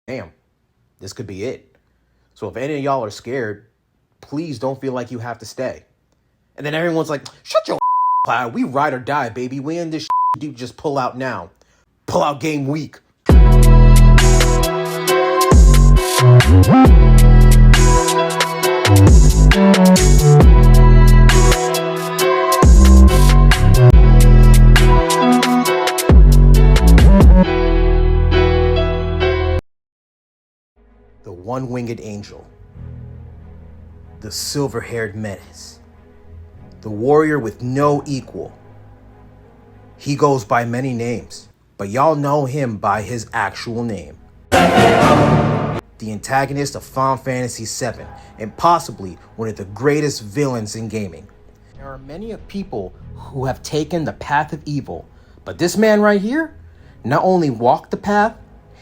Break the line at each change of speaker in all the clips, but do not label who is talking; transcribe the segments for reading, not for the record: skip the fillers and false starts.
damn, this could be it. So if any of y'all are scared, please don't feel like you have to stay. And then everyone's like, shut your Cloud. We ride or die, baby. We in this dude. Just pull out now. Pull out game week. The one-winged angel. The silver-haired menace. The warrior with no equal. He goes by many names, but y'all know him by his actual name. The antagonist of Final Fantasy VII, and possibly one of the greatest villains in gaming. There are many people who have taken the path of evil, but this man right here not only walked the path,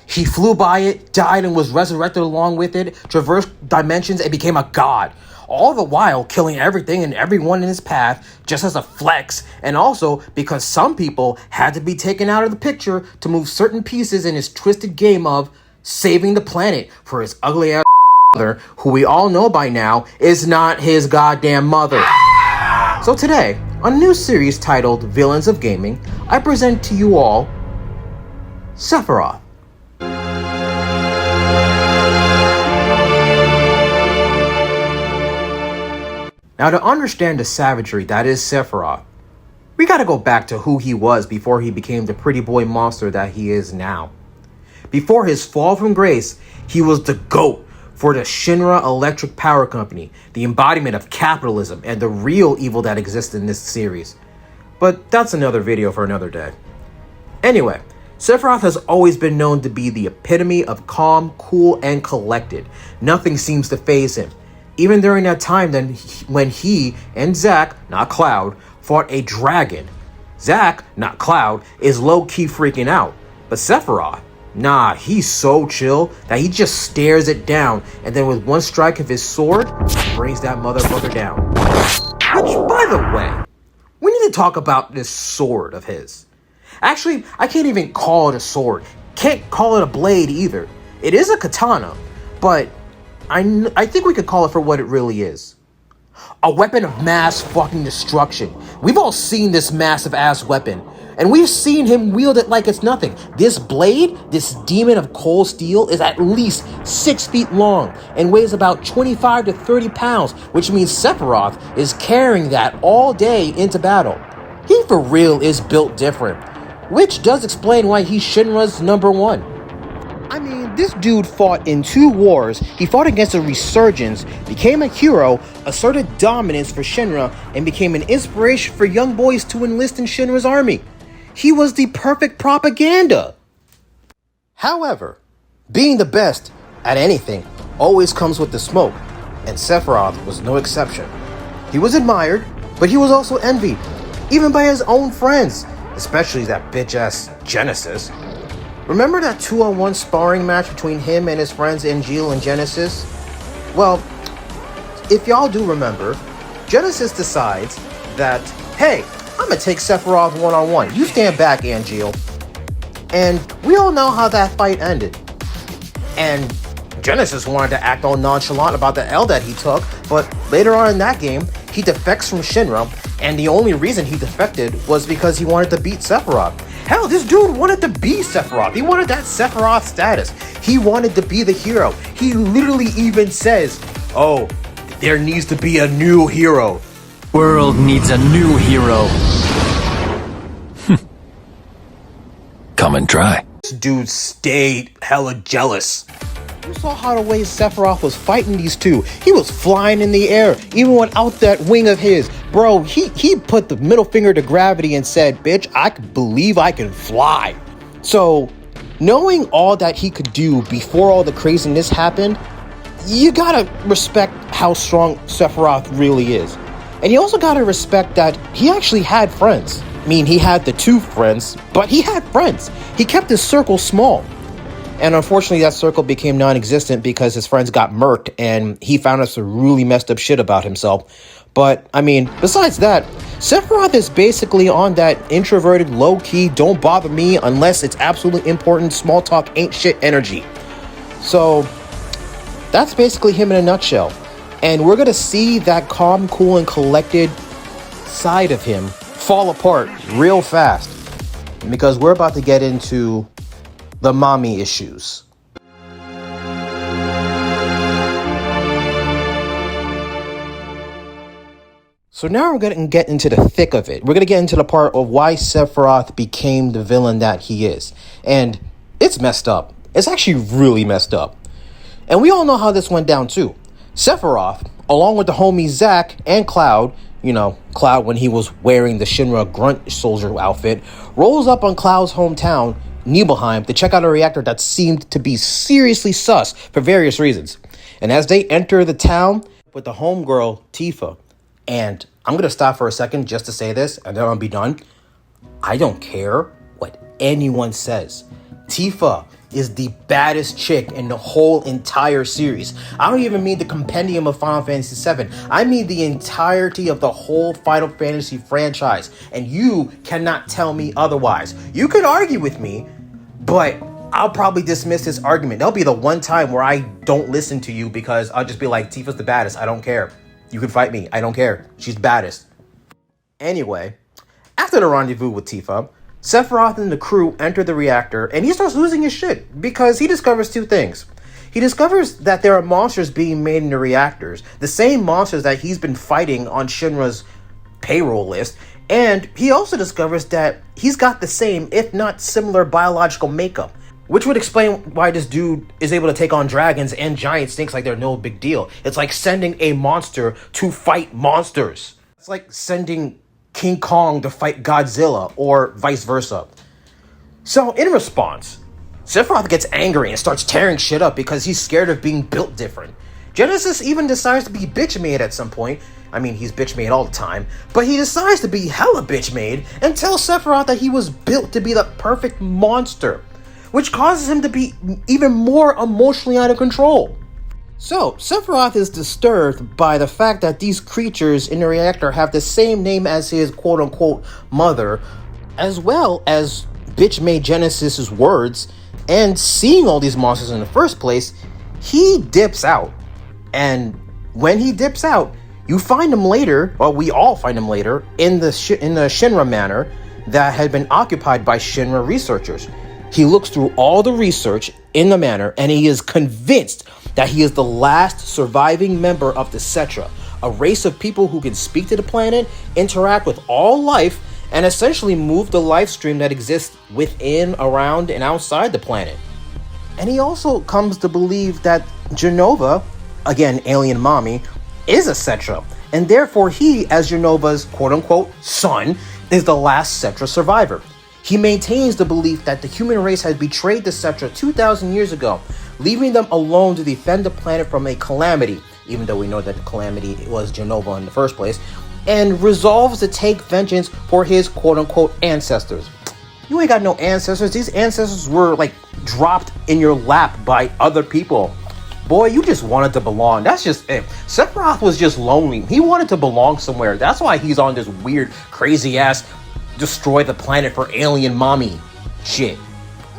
he flew by it, died and was resurrected along with it, traversed dimensions and became a god. All the while killing everything and everyone in his path just as a flex, and also because some people had to be taken out of the picture to move certain pieces in his twisted game of saving the planet for his ugly ass mother, who we all know by now is not his goddamn mother. So today, on a new series titled Villains of Gaming, I present to you all Sephiroth. Now, to understand the savagery that is Sephiroth, we gotta go back to who he was before he became the pretty boy monster that he is now. Before his fall from grace, he was the GOAT for the Shinra Electric Power Company, the embodiment of capitalism and the real evil that exists in this series. But that's another video for another day. Anyway, Sephiroth has always been known to be the epitome of calm, cool, and collected. Nothing seems to faze him. Even during that time when he and Zack, not Cloud, fought a dragon. Zack, not Cloud, is low-key freaking out. But Sephiroth, nah, he's so chill that he just stares it down and then with one strike of his sword, brings that motherfucker down. Which, by the way, we need to talk about this sword of his. Actually, I can't even call it a sword. Can't call it a blade either. It is a katana, but I think we could call it for what it really is. A weapon of mass fucking destruction. We've all seen this massive ass weapon, and we've seen him wield it like it's nothing. This blade, this demon of cold steel, is at least 6 feet long and weighs about 25 to 30 pounds, which means Sephiroth is carrying that all day into battle. He for real is built different, which does explain why he's Shinra's #1. I mean, this dude fought in 2 wars. He fought against a resurgence, became a hero, asserted dominance for Shinra, and became an inspiration for young boys to enlist in Shinra's army. He was the perfect propaganda. However, being the best at anything always comes with the smoke, and Sephiroth was no exception. He was admired, but he was also envied, even by his own friends, especially that bitch-ass Genesis. Remember that 2-on-1 sparring match between him and his friends Angeal and Genesis? Well, if y'all do remember, Genesis decides that, hey, I'm gonna take Sephiroth 1-on-1. You stand back, Angeal. And we all know how that fight ended. And Genesis wanted to act all nonchalant about the L that he took, but later on in that game, he defects from Shinra, and the only reason he defected was because he wanted to beat Sephiroth. Hell, this dude wanted to be Sephiroth. He wanted that Sephiroth status. He wanted to be the hero. He literally even says, oh, there needs to be a new hero.
World needs a new hero. Come and try.
This dude stayed hella jealous. You saw how the way Sephiroth was fighting these two. He was flying in the air, even without that wing of his. Bro, he put the middle finger to gravity and said, bitch, I believe I can fly. So, knowing all that he could do before all the craziness happened, you gotta respect how strong Sephiroth really is. And you also gotta respect that he actually had friends. I mean, he had the 2 friends, but he had friends. He kept his circle small. And unfortunately, that circle became non-existent because his friends got murked and he found out some really messed up shit about himself. But, I mean, besides that, Sephiroth is basically on that introverted, low-key, don't bother me unless it's absolutely important, small talk ain't shit energy. So that's basically him in a nutshell. And we're going to see that calm, cool, and collected side of him fall apart real fast. Because we're about to get into the mommy issues. So now we're going to get into the thick of it. We're going to get into the part of why Sephiroth became the villain that he is. And it's messed up. It's actually really messed up. And we all know how this went down too. Sephiroth, along with the homies Zack and Cloud, Cloud when he was wearing the Shinra grunt soldier outfit, rolls up on Cloud's hometown, Nibelheim, to check out a reactor that seemed to be seriously sus for various reasons. And as they enter the town with the homegirl, Tifa, and I'm going to stop for a second just to say this, and then I'll be done. I don't care what anyone says. Tifa is the baddest chick in the whole entire series. I don't even mean the compendium of Final Fantasy VII. I mean the entirety of the whole Final Fantasy franchise. And you cannot tell me otherwise. You could argue with me, but I'll probably dismiss this argument. There'll be the one time where I don't listen to you because I'll just be like, Tifa's the baddest. I don't care. You can fight me. I don't care. She's the baddest. Anyway, after the rendezvous with Tifa, Sephiroth and the crew enter the reactor, and he starts losing his shit because he discovers two things. He discovers that there are monsters being made in the reactors, the same monsters that he's been fighting on Shinra's payroll list, and he also discovers that he's got the same, if not similar, biological makeup, which would explain why this dude is able to take on dragons and giant snakes like they're no big deal. It's like sending a monster to fight monsters. It's like sending King Kong to fight Godzilla, or vice versa. So, in response, Sephiroth gets angry and starts tearing shit up because he's scared of being built different. Genesis even decides to be bitch-made at some point. I mean, he's bitch-made all the time, but he decides to be hella bitch-made and tells Sephiroth that he was built to be the perfect monster, which causes him to be even more emotionally out of control. So, Sephiroth is disturbed by the fact that these creatures in the reactor have the same name as his quote-unquote mother, as well as bitch-made Genesis's words, and seeing all these monsters in the first place, he dips out. And when he dips out, you find him later, or we all find him later, in the Shinra Manor that had been occupied by Shinra researchers. He looks through all the research in the manor, and he is convinced that he is the last surviving member of the Cetra, a race of people who can speak to the planet, interact with all life, and essentially move the LifeStream that exists within, around, and outside the planet. And he also comes to believe that Jenova, again, alien mommy, is a Cetra, and therefore he, as Jenova's quote-unquote son, is the last Cetra survivor. He maintains the belief that the human race had betrayed the Cetra 2,000 years ago, leaving them alone to defend the planet from a calamity, even though we know that the calamity was Jenova in the first place, and resolves to take vengeance for his quote-unquote ancestors. You ain't got no ancestors. These ancestors were, dropped in your lap by other people. Boy, you just wanted to belong. That's just it. Sephiroth was just lonely. He wanted to belong somewhere. That's why he's on this weird, crazy-ass destroy the planet for alien mommy shit.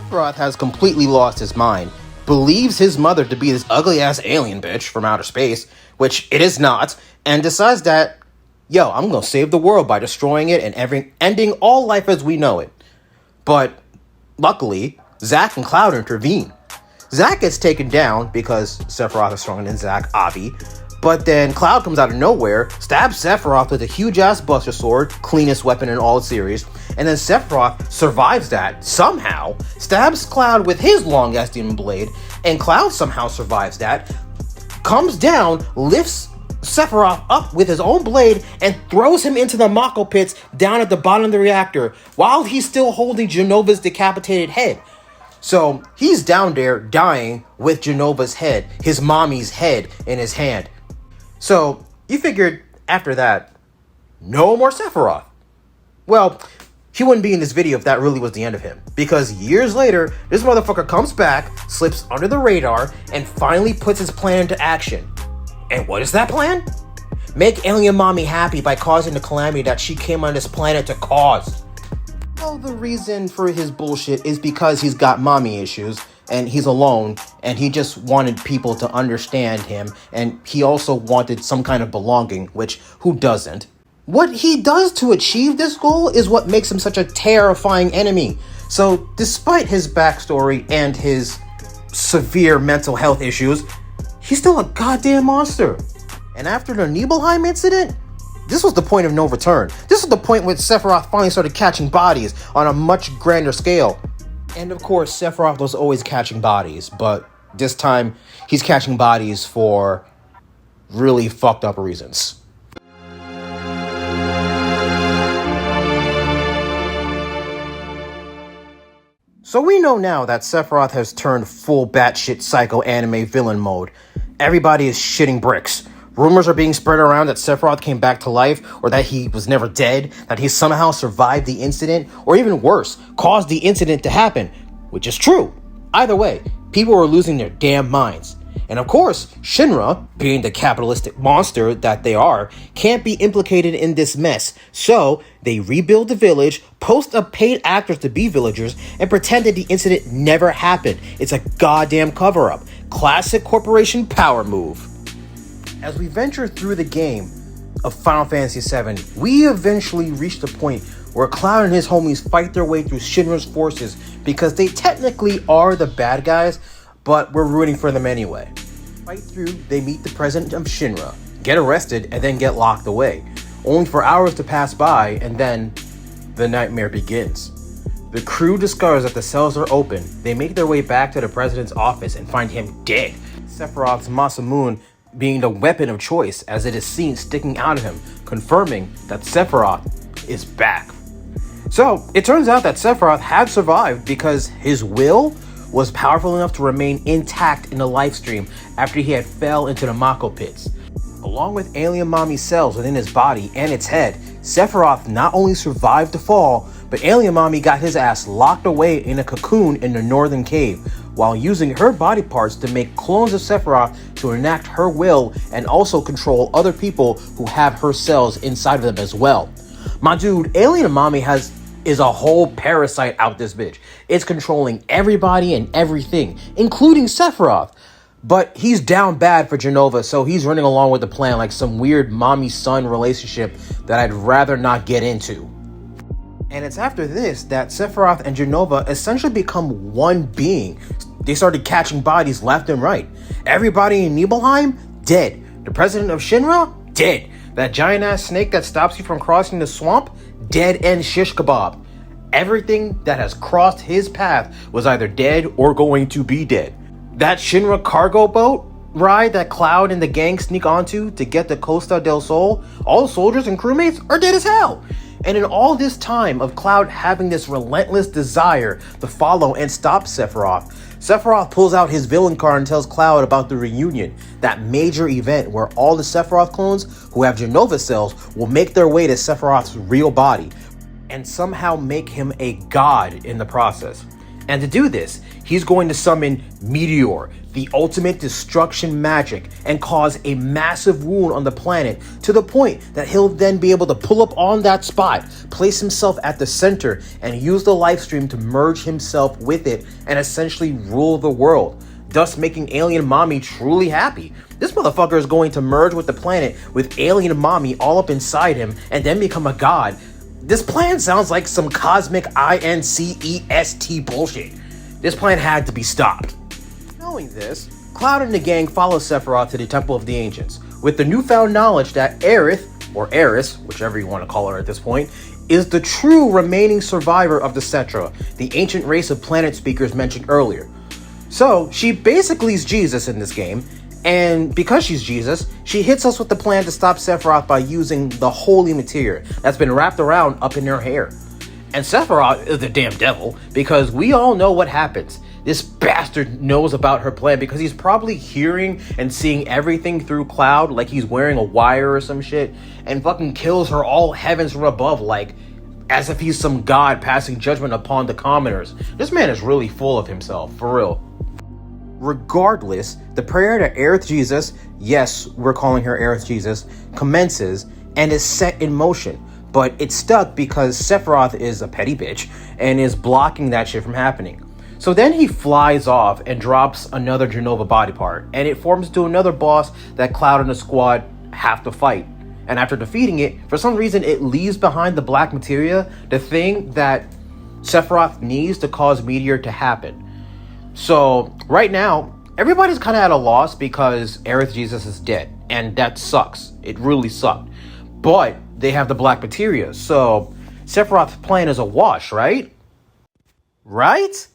Sephiroth has completely lost his mind, believes his mother to be this ugly-ass alien bitch from outer space, which it is not, and decides that, I'm gonna save the world by destroying it and ending all life as we know it. But, luckily, Zack and Cloud intervene. Zack gets taken down because Sephiroth is stronger than Zack, Avi. But then Cloud comes out of nowhere, stabs Sephiroth with a huge-ass Buster Sword, cleanest weapon in all the series, and then Sephiroth survives that, somehow, stabs Cloud with his long-ass demon blade, and Cloud somehow survives that, comes down, lifts Sephiroth up with his own blade, and throws him into the Mako pits down at the bottom of the reactor, while he's still holding Jenova's decapitated head. So, he's down there, dying, with Jenova's head, his mommy's head, in his hand. So, you figured, after that, no more Sephiroth. Well, he wouldn't be in this video if that really was the end of him. Because years later, this motherfucker comes back, slips under the radar, and finally puts his plan into action. And what is that plan? Make alien mommy happy by causing the calamity that she came on this planet to cause. Well, the reason for his bullshit is because he's got mommy issues. and he's alone, and he just wanted people to understand him, and he also wanted some kind of belonging, which who doesn't? What he does to achieve this goal is what makes him such a terrifying enemy. So despite his backstory and his severe mental health issues, he's still a goddamn monster. And after the Nibelheim incident, this was the point of no return. This was the point where Sephiroth finally started catching bodies on a much grander scale. And of course, Sephiroth was always catching bodies, but this time he's catching bodies for really fucked up reasons. So we know now that Sephiroth has turned full batshit psycho anime villain mode. Everybody is shitting bricks. Rumors are being spread around that Sephiroth came back to life, or that he was never dead, that he somehow survived the incident, or even worse, caused the incident to happen, which is true. Either way, people are losing their damn minds. And of course, Shinra, being the capitalistic monster that they are, can't be implicated in this mess. So, they rebuild the village, post up paid actors to be villagers, and pretend that the incident never happened. It's a goddamn cover-up. Classic corporation power move. As we venture through the game of Final Fantasy VII, we eventually reach the point where Cloud and his homies fight their way through Shinra's forces because they technically are the bad guys, but we're rooting for them anyway. Fight through, they meet the president of Shinra, get arrested, and then get locked away, only for hours to pass by, and then the nightmare begins. The crew discovers that the cells are open. They make their way back to the president's office and find him dead. Sephiroth's Masamune being the weapon of choice, as it is seen sticking out of him, confirming that Sephiroth is back. So, it turns out that Sephiroth had survived because his will was powerful enough to remain intact in the LifeStream after he had fell into the Mako pits. Along with alien mommy cells within his body and its head, Sephiroth not only survived the fall, but alien mommy got his ass locked away in a cocoon in the northern cave, while using her body parts to make clones of Sephiroth to enact her will and also control other people who have her cells inside of them as well. My dude, alien mommy is a whole parasite out this bitch. It's controlling everybody and everything, including Sephiroth. But he's down bad for Jenova, so he's running along with the plan like some weird mommy-son relationship that I'd rather not get into. And it's after this that Sephiroth and Jenova essentially become one being. They started catching bodies left and right. Everybody in Nibelheim, dead. The president of Shinra, dead. That giant-ass snake that stops you from crossing the swamp, dead and shish kebab. Everything that has crossed his path was either dead or going to be dead. That Shinra cargo boat ride that Cloud and the gang sneak onto to get the Costa del Sol, all the soldiers and crewmates are dead as hell. And in all this time of Cloud having this relentless desire to follow and stop Sephiroth, Sephiroth pulls out his villain card and tells Cloud about the reunion, that major event where all the Sephiroth clones who have Jenova cells will make their way to Sephiroth's real body and somehow make him a god in the process. And to do this, he's going to summon Meteor, the ultimate destruction magic, and cause a massive wound on the planet to the point that he'll then be able to pull up on that spot, place himself at the center, and use the LifeStream to merge himself with it and essentially rule the world, thus making Alien Mommy truly happy. This motherfucker is going to merge with the planet with Alien Mommy all up inside him and then become a god. This plan sounds like some cosmic INCEST bullshit. This plan had to be stopped. Knowing this, Cloud and the gang follow Sephiroth to the Temple of the Ancients, with the newfound knowledge that Aerith, or Eris, whichever you want to call her at this point, is the true remaining survivor of the Cetra, the ancient race of planet speakers mentioned earlier. So, she basically is Jesus in this game, and because she's Jesus, she hits us with the plan to stop Sephiroth by using the holy materia that's been wrapped around up in her hair. And Sephiroth is the damn devil, because we all know what happens. This bastard knows about her plan because he's probably hearing and seeing everything through Cloud like he's wearing a wire or some shit, and fucking kills her all heavens from above like as if he's some god passing judgment upon the commoners. This man is really full of himself, for real. Regardless, the prayer to Aerith Jesus, yes, we're calling her Aerith Jesus, commences and is set in motion. But it's stuck because Sephiroth is a petty bitch and is blocking that shit from happening. So then he flies off and drops another Jenova body part, and it forms into another boss that Cloud and the squad have to fight. And after defeating it, for some reason it leaves behind the black materia, the thing that Sephiroth needs to cause Meteor to happen. So right now, everybody's kind of at a loss because Aerith Jesus is dead, and that sucks. It really sucked. But they have the black materia, so Sephiroth's plan is a wash, right? Right?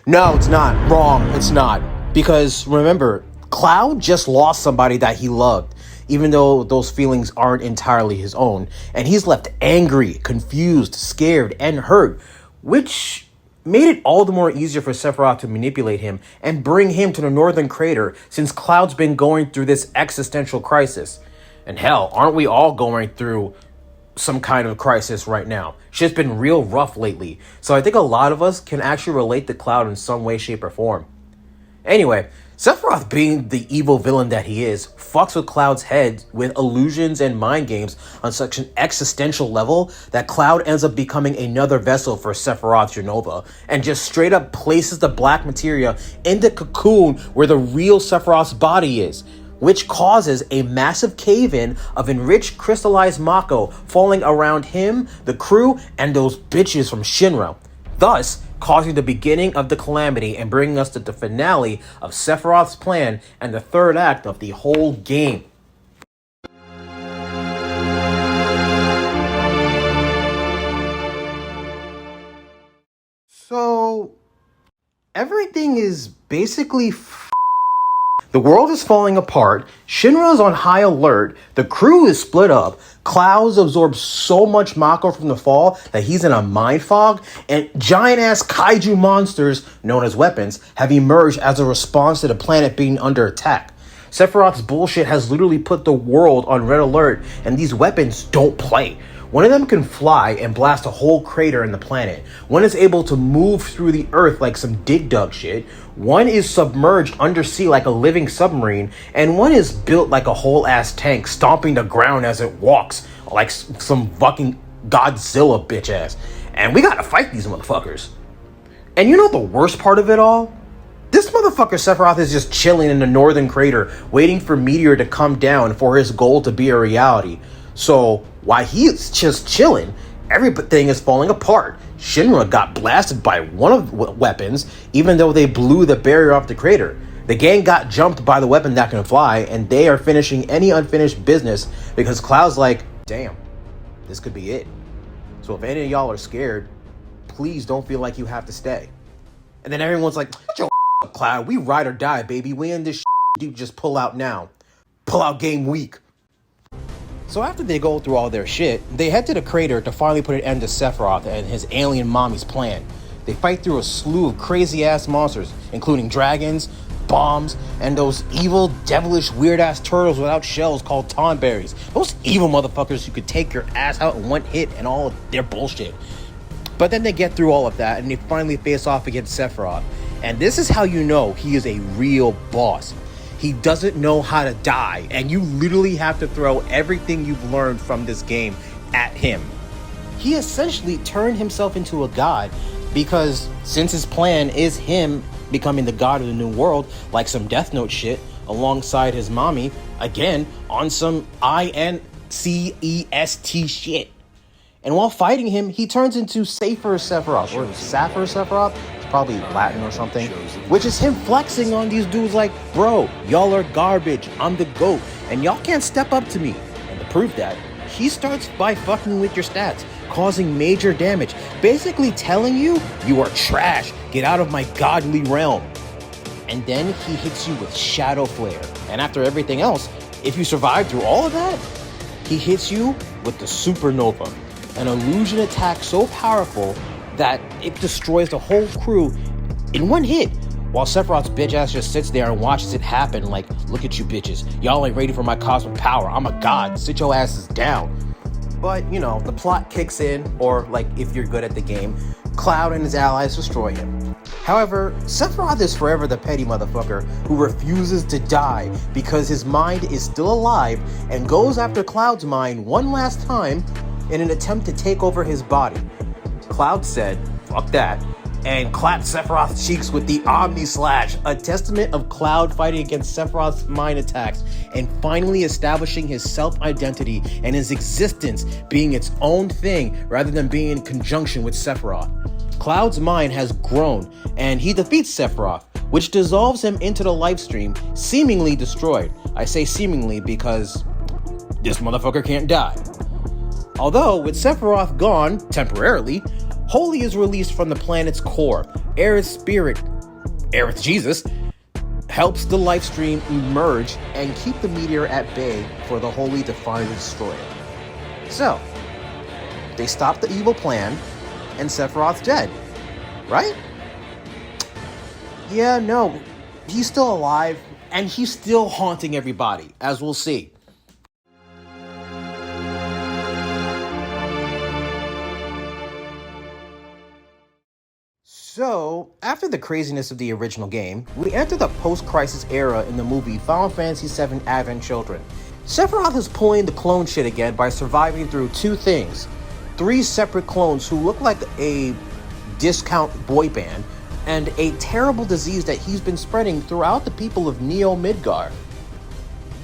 No, it's not. Wrong. It's not. Because remember, Cloud just lost somebody that he loved, even though those feelings aren't entirely his own. And he's left angry, confused, scared, and hurt, which made it all the more easier for Sephiroth to manipulate him and bring him to the Northern Crater, since Cloud's been going through this existential crisis. And hell, aren't we all going through some kind of crisis right now? Shit's been real rough lately. So I think a lot of us can actually relate to Cloud in some way, shape, or form. Anyway, Sephiroth, being the evil villain that he is, fucks with Cloud's head with illusions and mind games on such an existential level that Cloud ends up becoming another vessel for Sephiroth Jenova, and just straight up places the black materia in the cocoon where the real Sephiroth's body is, which causes a massive cave-in of enriched crystallized Mako falling around him, the crew, and those bitches from Shinra, thus causing the beginning of the calamity and bringing us to the finale of Sephiroth's plan and the third act of the whole game. So, everything is basically the world is falling apart, Shinra's on high alert, the crew is split up, Clouds absorbs so much Mako from the fall that he's in a mind fog, and giant-ass kaiju monsters, known as weapons, have emerged as a response to the planet being under attack. Sephiroth's bullshit has literally put the world on red alert, and these weapons don't play. One of them can fly and blast a whole crater in the planet. One is able to move through the earth like some dig dug shit. One is submerged undersea like a living submarine. And one is built like a whole ass tank, stomping the ground as it walks like some fucking Godzilla bitch ass. And we gotta fight these motherfuckers. And you know the worst part of it all? This motherfucker Sephiroth is just chilling in the northern crater, waiting for Meteor to come down for his goal to be a reality. So, while he's just chilling, everything is falling apart. Shinra got blasted by one of the weapons, even though they blew the barrier off the crater. The gang got jumped by the weapon that can fly, and they are finishing any unfinished business because Cloud's like, damn, this could be it. So if any of y'all are scared, please don't feel like you have to stay. And then everyone's like, shut your up, Cloud. We ride or die, baby. We in this dude, just pull out now. Pull out game week. So after they go through all their shit, they head to the crater to finally put an end to Sephiroth and his alien mommy's plan. They fight through a slew of crazy-ass monsters, including dragons, bombs, and those evil, devilish, weird-ass turtles without shells called tonberries. Those evil motherfuckers who could take your ass out in one hit and all of their bullshit. But then they get through all of that and they finally face off against Sephiroth. And this is how you know he is a real boss. He doesn't know how to die, and you literally have to throw everything you've learned from this game at him. He essentially turned himself into a god because since his plan is him becoming the god of the new world, like some Death Note shit, alongside his mommy, again, on some INCEST shit. And while fighting him, he turns into Safer Sephiroth, or Safer Sephiroth, it's probably Latin or something, which is him flexing on these dudes like, bro, y'all are garbage, I'm the GOAT, and y'all can't step up to me. And to prove that, he starts by fucking with your stats, causing major damage, basically telling you, you are trash, get out of my godly realm. And then he hits you with Shadow Flare, and after everything else, if you survive through all of that, he hits you with the Supernova. An illusion attack so powerful that it destroys the whole crew in one hit, while Sephiroth's bitch ass just sits there and watches it happen like, look at you bitches, y'all ain't ready for my cosmic power, I'm a god, sit your asses down. But, you know, the plot kicks in, or like if you're good at the game, Cloud and his allies destroy him. However, Sephiroth is forever the petty motherfucker who refuses to die because his mind is still alive and goes after Cloud's mind one last time in an attempt to take over his body. Cloud said, fuck that, and clapped Sephiroth's cheeks with the Omni Slash, a testament of Cloud fighting against Sephiroth's mind attacks and finally establishing his self-identity and his existence being its own thing rather than being in conjunction with Sephiroth. Cloud's mind has grown and he defeats Sephiroth, which dissolves him into the LifeStream, seemingly destroyed. I say seemingly because this motherfucker can't die. Although, with Sephiroth gone, temporarily, Holy is released from the planet's core. Aerith's spirit, Aerith Jesus, helps the LifeStream emerge and keep the meteor at bay for the Holy to finally destroy it. So, they stop the evil plan, and Sephiroth's dead, right? Yeah, no, he's still alive, and he's still haunting everybody, as we'll see. So, after the craziness of the original game, we enter the post-crisis era in the movie Final Fantasy VII Advent Children. Sephiroth is pulling the clone shit again by surviving through two things. 3 separate clones who look like a discount boy band, and a terrible disease that he's been spreading throughout the people of Neo Midgar.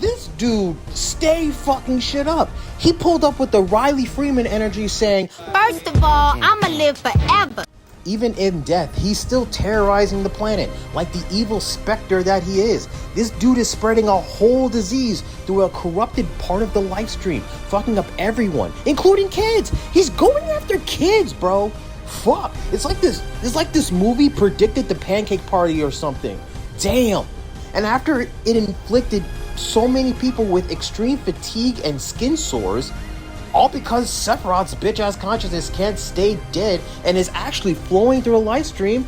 This dude stay fucking shit up. He pulled up with the Riley Freeman energy saying,
"First of all, I'ma live forever."
Even in death, he's still terrorizing the planet like the evil specter that he is. This dude is spreading a whole disease through a corrupted part of the LifeStream, fucking up everyone, including kids. He's going after kids, bro. Fuck. It's like this movie predicted the pancake party or something. Damn. And after it inflicted so many people with extreme fatigue and skin sores, all because Sephiroth's bitch-ass consciousness can't stay dead and is actually flowing through a LifeStream,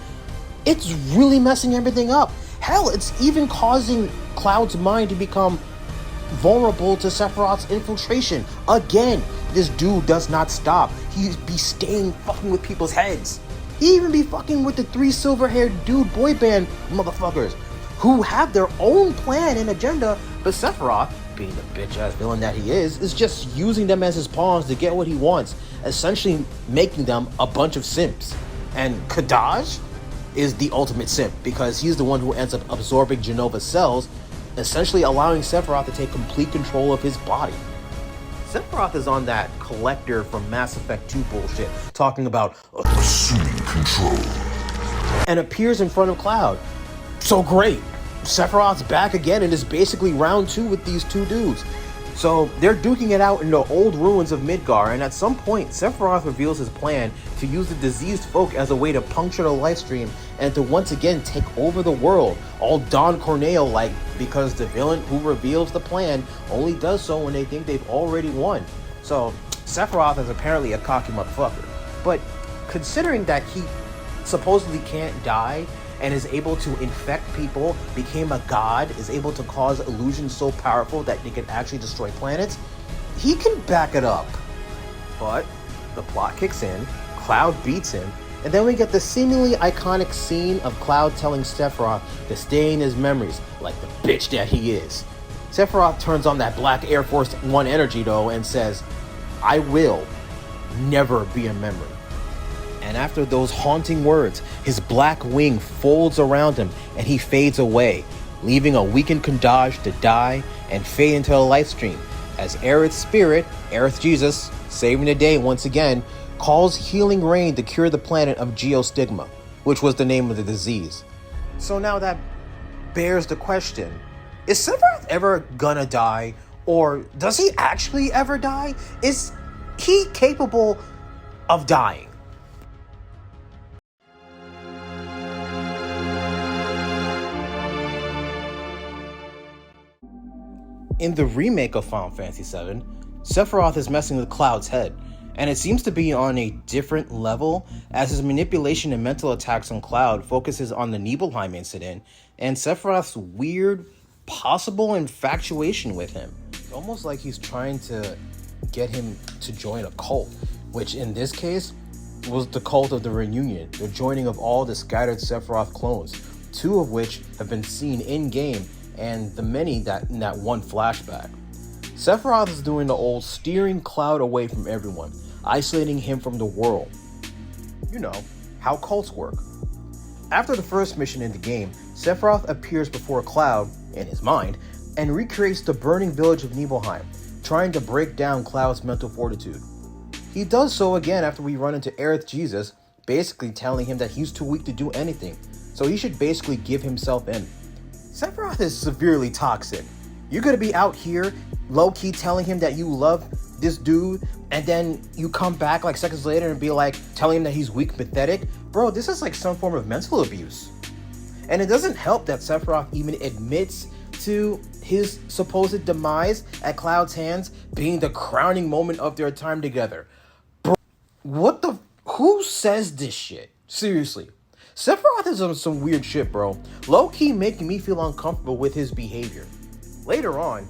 it's really messing everything up. Hell, it's even causing Cloud's mind to become vulnerable to Sephiroth's infiltration. Again, this dude does not stop. He be staying fucking with people's heads. He even be fucking with the 3 silver-haired dude boy band motherfuckers who have their own plan and agenda, but Sephiroth, being the bitch-ass villain that he is just using them as his pawns to get what he wants, essentially making them a bunch of simps. And Kadaj is the ultimate simp because he's the one who ends up absorbing Jenova's cells, essentially allowing Sephiroth to take complete control of his body. Sephiroth is on that collector from Mass Effect 2 bullshit, talking about assuming control, and appears in front of Cloud. So great! Sephiroth's back again and is basically round 2 with these 2 dudes. So they're duking it out in the old ruins of Midgar, and at some point Sephiroth reveals his plan to use the diseased folk as a way to puncture the LifeStream and to once again take over the world, all Don Corneo-like, because the villain who reveals the plan only does so when they think they've already won. So Sephiroth is apparently a cocky motherfucker, but considering that he supposedly can't die and is able to infect people, became a god, is able to cause illusions so powerful that they can actually destroy planets, he can back it up. But the plot kicks in, Cloud beats him, and then we get the seemingly iconic scene of Cloud telling Sephiroth to stay in his memories, like the bitch that he is. Sephiroth turns on that Black Air Force One energy though and says, "I will never be a memory." And after those haunting words, his black wing folds around him and he fades away, leaving a weakened Kadaj to die and fade into a LifeStream, as Aerith's spirit, Aerith Jesus, saving the day once again, calls healing rain to cure the planet of Geostigma, which was the name of the disease. So now that bears the question, is Sephiroth ever gonna die? Or does he actually ever die? Is he capable of dying? In the remake of Final Fantasy VII, Sephiroth is messing with Cloud's head, and it seems to be on a different level as his manipulation and mental attacks on Cloud focuses on the Nibelheim incident and Sephiroth's weird, possible infatuation with him. It's almost like he's trying to get him to join a cult, which in this case was the cult of the reunion, the joining of all the scattered Sephiroth clones, 2 of which have been seen in-game and the many that in that one flashback. Sephiroth is doing the old steering Cloud away from everyone, isolating him from the world. You know, how cults work. After the first mission in the game, Sephiroth appears before Cloud, in his mind, and recreates the burning village of Nibelheim, trying to break down Cloud's mental fortitude. He does so again after we run into Aerith Jesus, basically telling him that he's too weak to do anything, so he should basically give himself in. Sephiroth is severely toxic. You're gonna be out here, low-key telling him that you love this dude, and then you come back like seconds later and be like, telling him that he's weak, pathetic? Bro, this is like some form of mental abuse. And it doesn't help that Sephiroth even admits to his supposed demise at Cloud's hands being the crowning moment of their time together. Bro, who says this shit? Seriously. Sephiroth is on some weird shit, bro. Low-key making me feel uncomfortable with his behavior. Later on,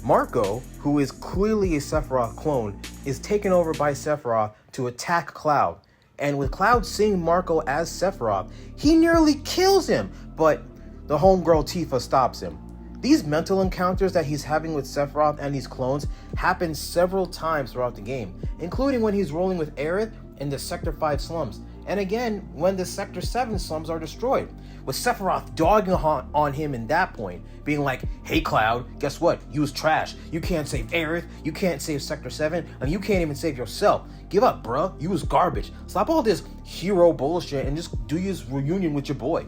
Marco, who is clearly a Sephiroth clone, is taken over by Sephiroth to attack Cloud. And with Cloud seeing Marco as Sephiroth, he nearly kills him, but the homegirl Tifa stops him. These mental encounters that he's having with Sephiroth and these clones happen several times throughout the game, including when he's rolling with Aerith in the Sector 5 slums, and again when the Sector 7 slums are destroyed, with Sephiroth dogging on him in that point, being like, hey Cloud, guess what? You was trash. You can't save Aerith, you can't save Sector 7, and you can't even save yourself. Give up, bruh. You was garbage. Stop all this hero bullshit and just do your reunion with your boy.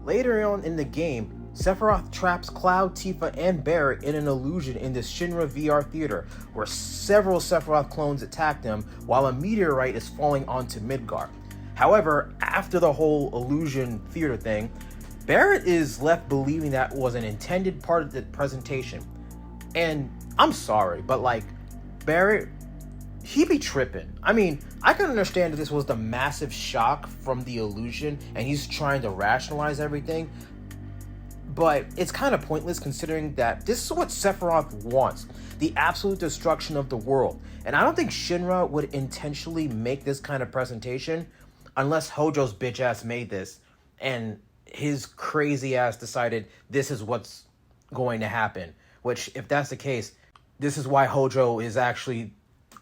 Later on in the game, Sephiroth traps Cloud, Tifa, and Barret in an illusion in the Shinra VR theater, where several Sephiroth clones attack them while a meteorite is falling onto Midgar. However, after the whole illusion theater thing, Barret is left believing that was an intended part of the presentation. And I'm sorry, but like, Barret, he be tripping. I mean, I can understand that this was the massive shock from the illusion and he's trying to rationalize everything, but it's kind of pointless considering that this is what Sephiroth wants, the absolute destruction of the world. And I don't think Shinra would intentionally make this kind of presentation unless Hojo's bitch ass made this and his crazy ass decided this is what's going to happen. Which, if that's the case, this is why Hojo is actually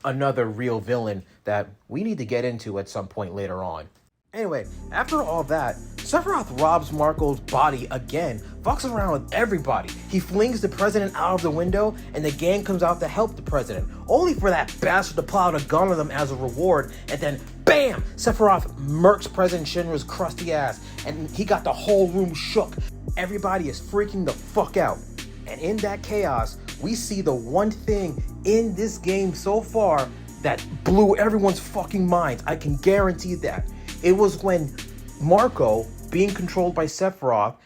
another real villain that we need to get into at some point later on. Anyway, after all that, Sephiroth robs Marco's body again, fucks around with everybody. He flings the president out of the window, and the gang comes out to help the president, only for that bastard to pull out a gun on them as a reward, and then BAM! Sephiroth murks President Shinra's crusty ass, and he got the whole room shook. Everybody is freaking the fuck out. And in that chaos, we see the one thing in this game so far that blew everyone's fucking minds. I can guarantee that. It was when Marco, being controlled by Sephiroth,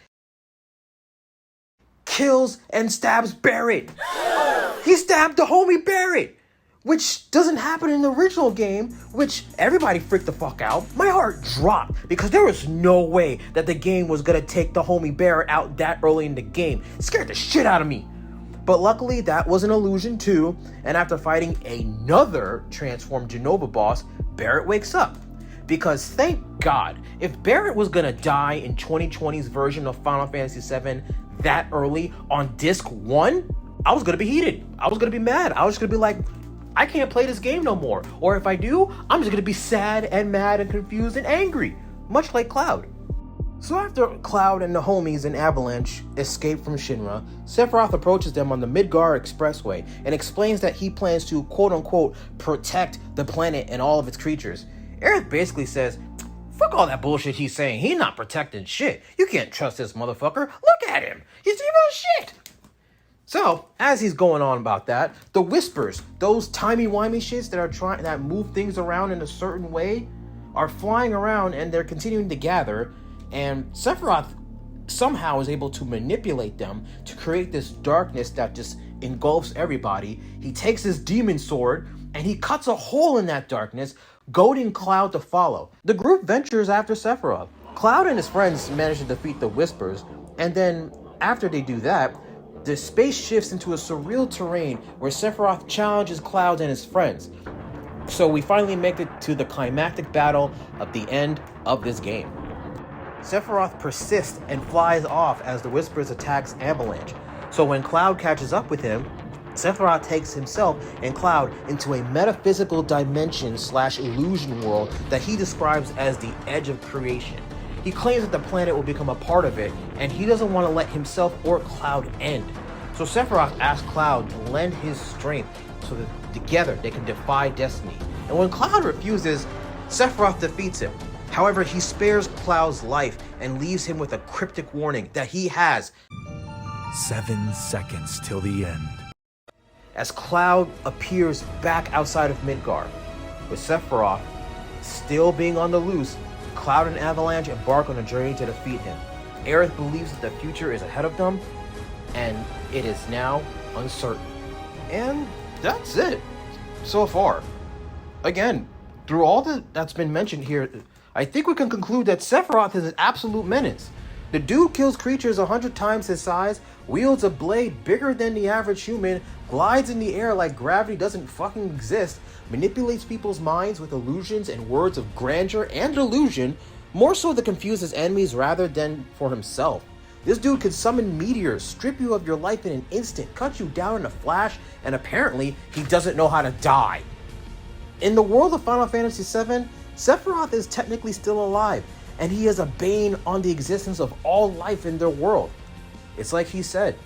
kills and stabs Barret. He stabbed the homie Barret, which doesn't happen in the original game, which everybody freaked the fuck out. My heart dropped because there was no way that the game was gonna take the homie Barret out that early in the game. It scared the shit out of me. But luckily that was an illusion too, and after fighting another transformed Jenova boss, Barret wakes up. Because thank God, if Barret was gonna die in 2020's version of Final Fantasy VII that early on disc 1, I was gonna be heated. I was gonna be mad. I was gonna be like, I can't play this game no more. Or if I do, I'm just gonna be sad and mad and confused and angry, much like Cloud. So after Cloud and the homies in Avalanche escape from Shinra, Sephiroth approaches them on the Midgar Expressway and explains that he plans to quote-unquote protect the planet and all of its creatures. Aerith basically says, fuck all that bullshit he's saying, he's not protecting shit. You can't trust this motherfucker, look at him, he's evil as shit. So, as he's going on about that, the Whispers, those timey-wimey shits that move things around in a certain way, are flying around and they're continuing to gather, and Sephiroth somehow is able to manipulate them to create this darkness that just engulfs everybody. He takes his demon sword and he cuts a hole in that darkness, goading Cloud to follow. The group ventures after Sephiroth. Cloud and his friends manage to defeat the Whispers, and then after they do that, the space shifts into a surreal terrain where Sephiroth challenges Cloud and his friends. So we finally make it to the climactic battle of the end of this game. Sephiroth persists and flies off as the Whispers attacks Avalanche. So when Cloud catches up with him, Sephiroth takes himself and Cloud into a metaphysical dimension / illusion world that he describes as the edge of creation. He claims that the planet will become a part of it, and he doesn't want to let himself or Cloud end. So Sephiroth asks Cloud to lend his strength so that together they can defy destiny. And when Cloud refuses, Sephiroth defeats him. However, he spares Cloud's life and leaves him with a cryptic warning that he has
7 seconds till the end.
As Cloud appears back outside of Midgar. With Sephiroth still being on the loose, Cloud and Avalanche embark on a journey to defeat him. Aerith believes that the future is ahead of them, and it is now uncertain. And that's it so far. Again, through all that's been mentioned here, I think we can conclude that Sephiroth is an absolute menace. The dude kills creatures 100 times his size, wields a blade bigger than the average human, glides in the air like gravity doesn't fucking exist, manipulates people's minds with illusions and words of grandeur and delusion, more so to confuse his enemies rather than for himself. This dude can summon meteors, strip you of your life in an instant, cut you down in a flash, and apparently he doesn't know how to die. In the world of Final Fantasy VII, Sephiroth is technically still alive, and he is a bane on the existence of all life in their world. It's like he said,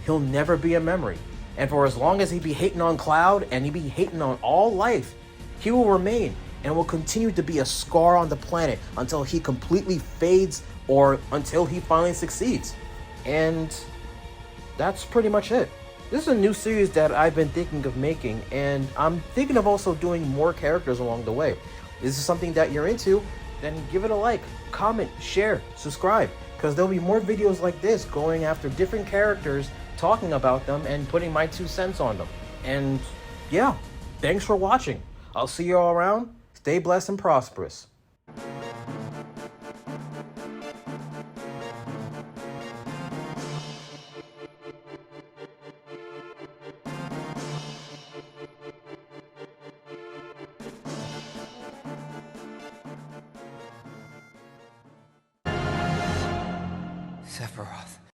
he'll never be a memory, and for as long as he be hating on Cloud and he be hating on all life, he will remain and will continue to be a scar on the planet until he completely fades or until he finally succeeds. And that's pretty much it. This is a new series that I've been thinking of making, and I'm thinking of also doing more characters along the way. If this is something that you're into, then give it a like, comment, share, subscribe, because there'll be more videos like this going after different characters, talking about them, and putting my 2 cents on them. And yeah, thanks for watching. I'll see you all around. Stay blessed and prosperous.
Sephiroth.